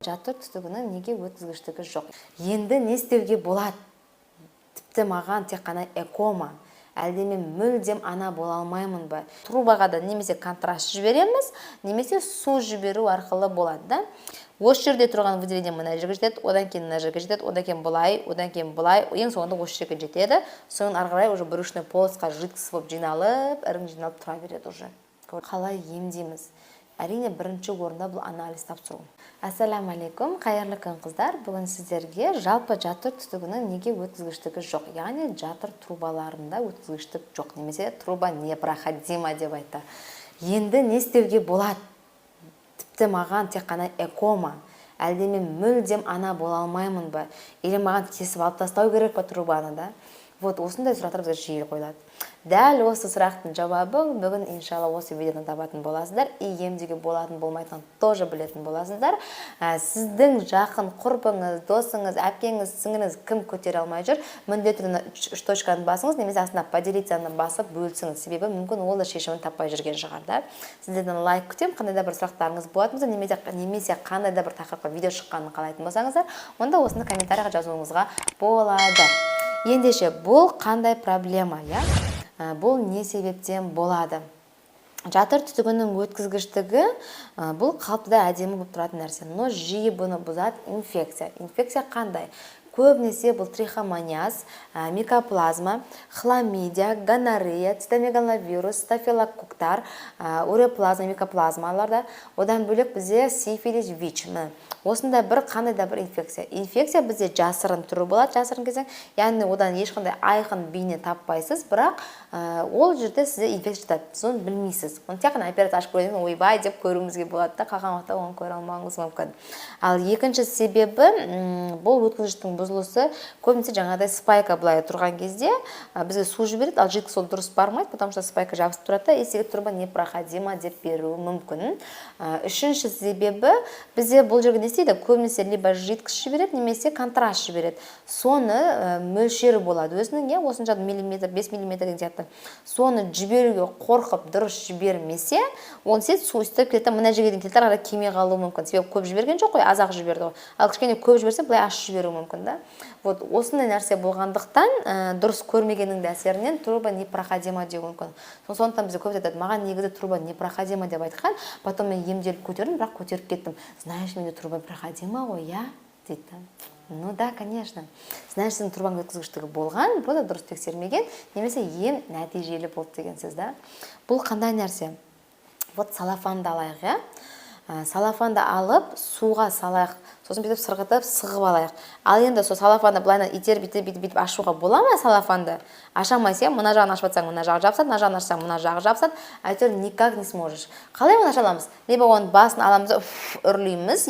Жатыр түтігінің неге өткізгіштігі жоқ. Енді не істеуге болады? Тіпті маған тек қана экома. Әлде мен мүлдем ана бола алмаймын ба? Трубаға да немесе контраст жібереміз, немесе су жіберу арқылы болады да. Осы жерде тұрған выделение мына жерге жетеді, одан кейін мына жерге жетеді, одан кейін бұлай, одан кейін бұлай, ең соңында осы жерге жетеді. Соның ары қарай уже брюшный полосқа жидкость болып жиналып, ірің жиналып тұра береді уже. Қалай емдейміз? Әрине бірінші орында бұл анализ тапсыру. Ассаламу алейкум, қайырлы күн қыздар. Бүгін сіздерге жалпы жатыр түтігінің неге өткізгіштігі жоқ, яғни жатыр трубаларында өткізгіштік жоқ, немесе труба непроходима деп айтты. Енді не істеуге болады? Тіпті маған тек қана экома. Әлде мен мүлдем ана бола алмаймын ба? Или маған кесіп алып тастау керек па трубаны да? Вот осындай сұрақтар бізге жиі қойылады. Дәл осы сұрақтың жауабы бүгін иншалла осы видеодан табатын боласыздар. И емдеуге болатын болмайтынын тоже білетін боласыздар. Сіздің жақын құрбыңыз, досыңыз, әпкеңіз, сіңіңіз кім көтере алмай жүр, міндетті үш точканы басыңыз, немесе астына поделицияны басып бөлсіңіз. Себебі мүмкін ол да шешімін таппай жүрген шығар да. Сіздерден лайк күтем, қандай да бір сұрақтарыңыз болатын болса, немесе қандай да бір тақырыпқа видео шыққанын қалайтын болсаңыздар, онда осыны комментарийға жазуыңызға болады. Ендеше бұл қандай проблема, я? Бұл не себептен болады? Жатыр түтігінің өткізгіштігі бұл қалыпта әдемі болып тұратын нәрсе, но жиі бұны бұзады инфекция. Инфекция қандай? Көбінесе бұл трихомониаз, микоплазма, хламидия, гонорея, цитомегаловирус, стафилококктар, уреоплазма, микоплазмаларда, одан бөлек бізде сифилис, ВИЧ. Осында бір қандай да бір инфекция. Инфекция бізде жасырын түрі болады, жасырын кезең, яғни одан ешқандай айқын бейне таппайсыз, бірақ ол жерде сізде инфекция жатады, соны білмейсіз. Оны тек қана операция ашып көрдіңіз, ойбай деп көруіңізге болады да, қалған уақытта оны көре алмауыңыз мүмкін. Ал екінші себебі бұл өткізгіштің бұзылысы, көбінесе жаңағыдай спайка былай тұрған кезде бізге су жібереді, ал жидкость сол дұрыс бармайды, потому что спайка жабысып тұрады, есеге труба непроходима деп беруі мүмкін. Үшінші себебі бізде бұл жерге істейді, көбінесе либо жидкость жібереді, немесе контраст жібереді. Соны мөлшері болады өзінің, осынша миллиметр, 5 миллиметр деген сияқты. Соны жіберуге қорқып дұрыс жібермесе, оны сет су үстіп кетті, мына жерге дейін келтір, ара кеме қалуы мүмкін. Себебі көп жіберген жоқ қой, азақ жіберді ғой. Ал кішкене көп жіберсе, былай аш жіберуі мүмкін да. Вот осындай нәрсе болғандықтан дұрыс көрмегеннің әсерінен труба непроходима деуі мүмкін. Сондықтан бізде көп айтады, маған негізі труба непроходима деп айтқан, потом мен емделіп көтердім, бірақ көтеріп кеттім. Знаешь, менде труба проходима ғой, я? Дейді. Ну да, конечно. Знаешь, сіздің трубаң өткізгіштігі болған, просто дұрыс тексермеген, немесе ем нәтижелі болды деген сөз да. Бұл қандай нәрсе? Вот салафанды алайық, я? Салафанды алып, суға салайық, сосын бүйтіп сырғытып, сығып алайық. Ал енді сол салафанды былайна итер-битіп ашуға бола ма салафанды? Ашамайсың, мына жағын ашып атсаң, мына жағы жабысады, мына жағын ашсаң, мына жағы жабысады, әйтеуір никак не сможешь. Қалай оны аша аламыз? Либо оның басын аламыз, үрлейміз,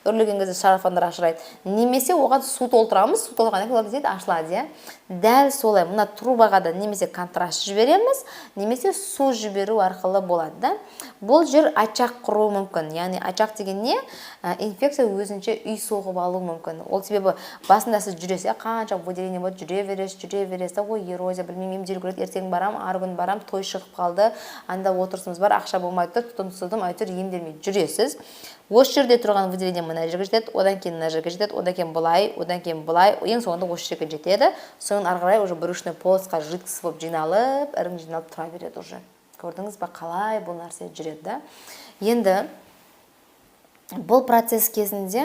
үрлеген кезде салафандар ашырайды. Немесе оған су толтырамыз, су толтырғаннан кейін ол кезде ашылады, Дәл солай, мына трубаға да немесе контраст жібереміз, немесе су жіберу арқылы болады да. Бұл жер очақ құруы мүмкін. Яғни очақ деген не? Инфекция өзінше үй соғып алуы мүмкін. Ол себебі басында сіз жүресіз, қанша выделение болады, жүре бересіз, ой, эрозия, білмеймін, емделу керек, ертең барам, ары күн барам, той шығып қалды, анда отырысымыз бар, ақша болмайды, тұтынсыздым, әйтеуір емделмей жүресіз. Осы жерде тұрған выделение мына жерге жетеді, одан кейін мына жерге жетеді, одан кейін бұлай, ең соңында осы жерге жетеді. Соның ары қарай уже брюшный полосқа жидкость болып жиналып, ірің жиналып тұра береді уже. Көрдіңіз ба, қалай бұл нәрсе жүреді да? Енді бұл процесс кезінде,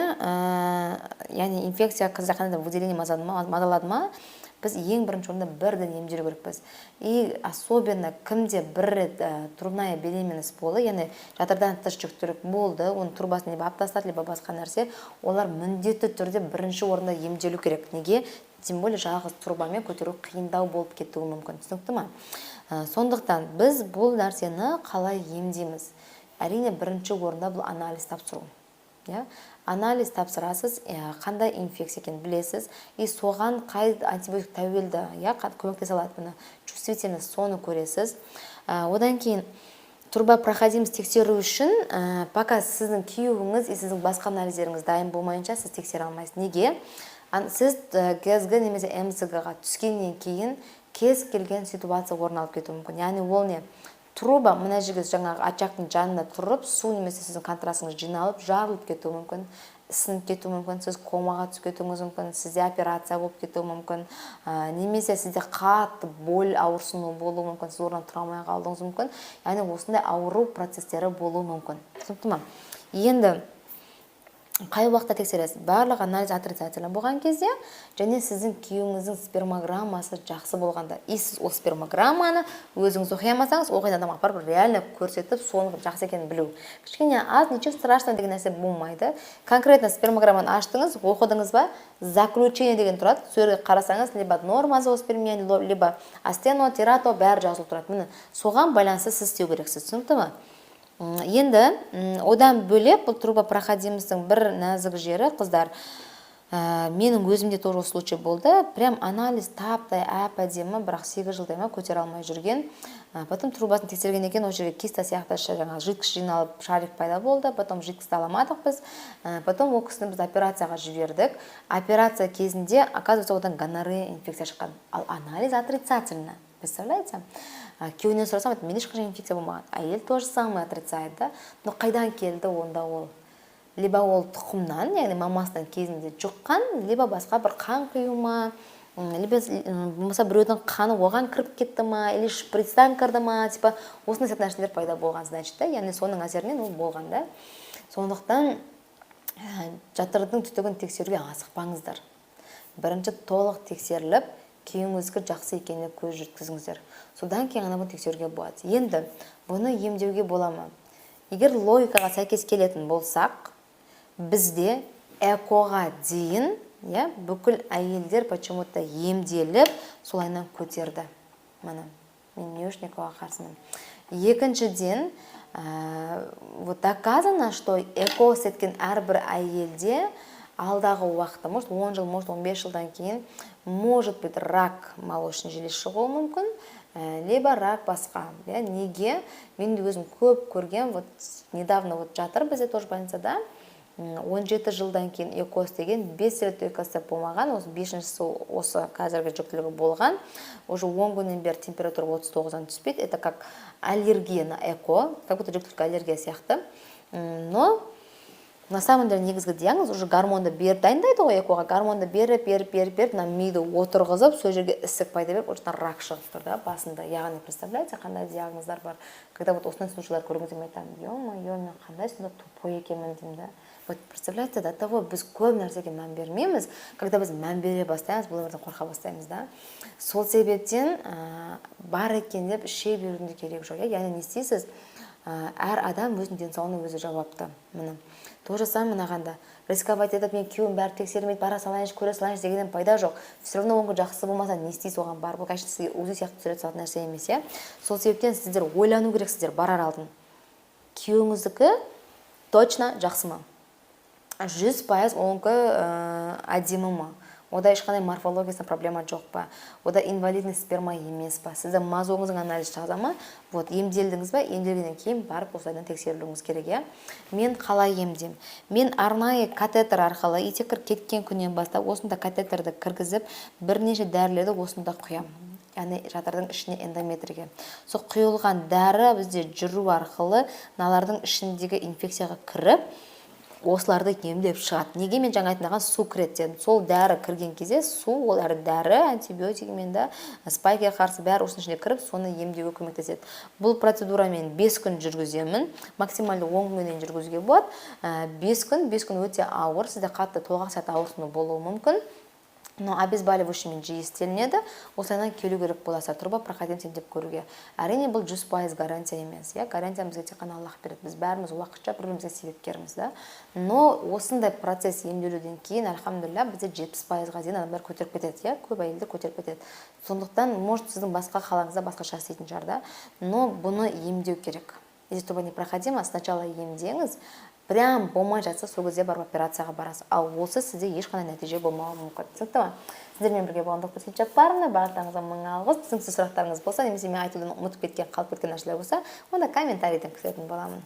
яғни инфекция қандай выделение мазалады ма, біз ең бірінші орында бірден емделу керекпіз. И особенно кімде бір рет трубная беременность болды, яғни жатырдан тыс жүктілік болды, оның трубасын либо алып тастады, либо басқа нәрсе, олар міндетті түрде бірінші орында емделу керек. Неге? Тем более жалғыз трубамен көтеру қиындау болып кетуі мүмкін. Түсінікті ма? Сондықтан біз бұл нәрсені қалай емдейміз? Әрине бірінші орында бұл анализ тапсыру. Анализ тапсырасыз, қандай инфекция екенін білесіз, и соған қай антибиотик тәуелді, көмектесе алатыны, чувствительность, соны көресіз. Одан кейін труба проходимость тексеру үшін, пока сіздің күйеуіңіз и сіздің басқа анализдеріңіз дайын болмайынша сіз тексере алмайсыз. Неге? Сіз ГСГ немесе МСГ-ға түскеннен кейін кез келген ситуация орын алып кетуі мүмкін. Яғни ол не? Труба мына жерге жаңағы очақтың жанында тұрып, су немесе сіздің контрастыңыз жиналып, жарылып кетуі мүмкін. сынып кетуі мүмкін, сіз комаға түсіп кетуіңіз мүмкін, сізде операция болып кетуі мүмкін, немесе сізде қатты боль, ауырсыну болуы мүмкін, сіз орнынан тұра алмай қалуыңыз мүмкін. Яғни осындай ауру процестері болуы мүмкін. Түсінікті ма? Енді қай уақытта тексересіз? Барлық анализ отрицательно болған кезде және сіздің күйеуіңіздің спермограммасы жақсы болғанда. Сіз ол спермограмманы өзіңіз оқи алмасаңыз, оқитын адамға апарып реально көрсетіп, соның жақсы екенін білу. Кішкене аз, ничего страшного деген нәрсе болмайды. Конкретно спермограмманы аштыңыз, оқыдыңыз ба? Заключение деген тұрады. Сөреге қарасаңыз, либо норма зооспермия, либо астено, терато бәрі жазылып тұрады. Міне, соған байланысты сіз істеу керексіз. Түсінікті ме? Енді одан бөлек бұл трубопроходимостың бір нәзік жері, қыздар, менің өзімде тоже осы случай болды. Прям анализ таптай әп-әдемі, бірақ 8 жылдай ма көтере алмай жүрген. Потом трубасын тексерген екен, ол жерге киста сияқты жидкость жиналып, шарик пайда болды. Потом жидкость аламадық біз. Потом ол кісіні біз операцияға жібердік. Операция кезінде, оказывается, одан гонорея инфекция шыққан. Ал анализ отрицательно. Представляете? Күйеуінен сұрасам, менде ешқашан инфекция болмаған. Әйел тоже самое отрицает, да? Но қайдан келді онда ол? Либо ол тұқымнан, яғни мамасынан кезінде жұққан, либо басқа бір қан құю ма, либо болмаса біреудің қаны оған кіріп кетті ма, или шприцтан кірді ма, типа осындай сәт нәрселер пайда болған, значит, да? Яғни соның әсерінен ол болған, да? Сондықтан жатырдың түтігін тексеруге асықпаңыздар. Бірінші толық тексеріліп, күйеуіңізге жақсы екеніне көз жеткізіңіздер. Содан кейін ғана бұны тексеруге болады. Енді бұны емдеуге бола ма? Егер логикаға сәйкес келетін болсақ, бізде экоға дейін бүкіл әйелдер почему-то емделіп, солайынан көтерді. Міне, мен не үшін экоға қарсымын. Екіншіден, доказано, что эко істеткен әрбір әйелде алдағы уақытта, может 10 жыл, может 15 жылдан кейін, может быть рак молочной железы шығуы мүмкін, либо рак басқа. Неге? Мен де өзім көп көрген, вот недавно жатыр бізде тоже больницада, 17 жылдан кейін эко істеген, 5 рет эко істеп болмаған, осы 5-шісі осы қазіргі жүктілігі болған, уже 10 күннен бері температура 39-дан түспейді. Это как аллергия на эко, как будто жүктілік аллергия сияқты. Но на самом деле негізгі диагноз уже гормонды дайындайды ғой, экоға гормонды беріп, на миды отырғызып, сол жерге ісік пайда беріп, осыдан рак шығып тұр да, басында. Яғни, представляете, қандай диагноздар бар. Когда вот осындай случайлар көргенде мен айтамын, ё-моё, мен қандай сонда тупой екенмін деймін да. Вот представляете, до того біз көп нәрсеге мән бермейміз, когда біз мән бере бастаймыз, бұл өмірден қорқа бастаймыз да. Сол себептен бар екен деп іше берудің де керек жоқ. Яғни не істейсіз? Әр адам өзінің денсаулығына өзі жауапты. Міне. То же самое мынағанда. Рисковать етіп, мен күйеуім бәрі тексермейді, бара салайыншы, көре салайыншы дегеннен пайда жоқ. Все равно оңғы жақсы болмаса, не істейсіз оған бар. Бұл қайшты сізге өзі сияқты түсірет салатын нәрсе емес, е? Сол себептен сіздер ойлану керексіздер барар алдын. Күйеуіңіздікі точно жақсы ма? 100% оңғы әдемі ма? Ода ешқандай морфологиясына проблема жоқ па? Ода инвалидный сперма емес па? Сізді мазоңыздың анализ жаза ма? Вот, емделдіңіз ба? Емделгеннен кейін барып осылайдан тексерілуіңіз керек, е? Мен қалай емдем? Мен арнайы катетер арқылы итекір кеткен күннен бастап осында катетерді кіргізіп, бірнеше дәрілерді осында құям. Яғни жатырдың ішіне эндометрия. Сол құйылған дәрі бізде жүру арқылы налардың ішіндегі инфекцияға кіріп, осыларды емдеп шығады. Неге мен жаңа айтындаған су кіреді? Сол дәрі кірген кезде су, ол дәрі, антибиотикмен де спайкаға қарсы бәрі осының ішіне кіріп, соны емдеуге көмектеседі. Бұл процедурамен 5 күн жүргіземін. Максималды 10 күннен жүргізуге болады. 5 күн өте ауыр, сізде қатты толғақ сәт ауырсыну болуы мүмкін. Но обезболивающиймен жиі істелінеді, осылайынан келу керек боласа, трубопроходимост деп көруге. Әрине бұл 100% гарантия емес. Гарантия бізге тек қана Аллах береді. Біз бәріміз уақытша бір-бірімізге себепкерміз, да. Но осындай процесс емделуден кейін, альхамдулилля, бізде 70%-ға дейін адамдар көтеріп кетеді, көп әйелдер көтеріп кетеді. Сондықтан, может, сіздің басқа қалаңызда басқаша істейтін шығар, да. Но бұны емдеу керек. Если трубопроходимо, сначала емдеңіз, прям болмай жатса, сол кезде барып операцияға барасыз. Ал осы сізде ешқандай нәтиже болмауы мүмкін. Түсінікті ме? Сіздермен бірге болғандық Гүлсел Жаппарова, барлықтарыңызға мың алғыс. Түсініксіз сұрақтарыңыз болса, немесе мен айтудан ұмытып кеткен, қалып кеткен нәрселер болса, онда комментарийден күтетін боламын.